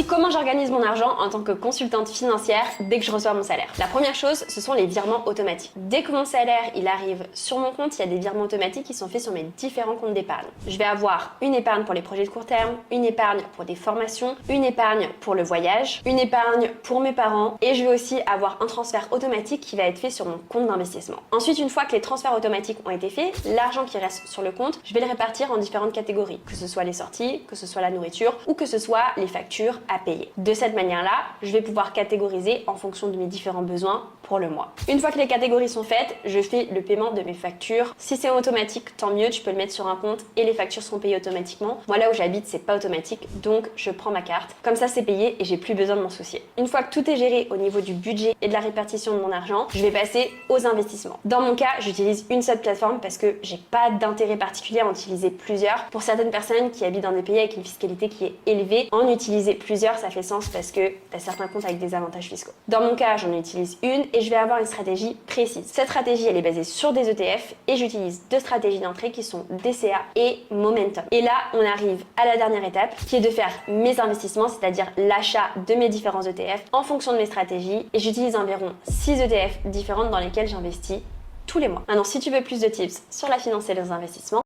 Comment j'organise mon argent en tant que consultante financière dès que je reçois mon salaire? La première chose, ce sont les virements automatiques. Dès que mon salaire il arrive sur mon compte, il y a des virements automatiques qui sont faits sur mes différents comptes d'épargne. Je vais avoir une épargne pour les projets de court terme, une épargne pour des formations, une épargne pour le voyage, une épargne pour mes parents et je vais aussi avoir un transfert automatique qui va être fait sur mon compte d'investissement. Ensuite, une fois que les transferts automatiques ont été faits, l'argent qui reste sur le compte, je vais le répartir en différentes catégories, que ce soit les sorties, que ce soit la nourriture ou que ce soit les factures à payer. De cette manière-là, je vais pouvoir catégoriser en fonction de mes différents besoins pour le mois. Une fois que les catégories sont faites, je fais le paiement de mes factures. Si c'est automatique, tant mieux, tu peux le mettre sur un compte et les factures seront payées automatiquement. Moi là où j'habite, c'est pas automatique, donc je prends ma carte. Comme ça, c'est payé et j'ai plus besoin de m'en soucier. Une fois que tout est géré au niveau du budget et de la répartition de mon argent, je vais passer aux investissements. Dans mon cas, j'utilise une seule plateforme parce que j'ai pas d'intérêt particulier à en utiliser plusieurs. Pour certaines personnes qui habitent dans des pays avec une fiscalité qui est élevée, en utiliser plusieurs, ça fait sens parce que tu as certains comptes avec des avantages fiscaux. Dans mon cas, j'en utilise une et je vais avoir une stratégie précise. Cette stratégie, elle est basée sur des ETF et j'utilise deux stratégies d'entrée qui sont DCA et Momentum. Et là, on arrive à la dernière étape qui est de faire mes investissements, c'est-à-dire l'achat de mes différents ETF en fonction de mes stratégies et j'utilise environ 6 ETF différentes dans lesquelles j'investis tous les mois. Maintenant, si tu veux plus de tips sur la finance et les investissements,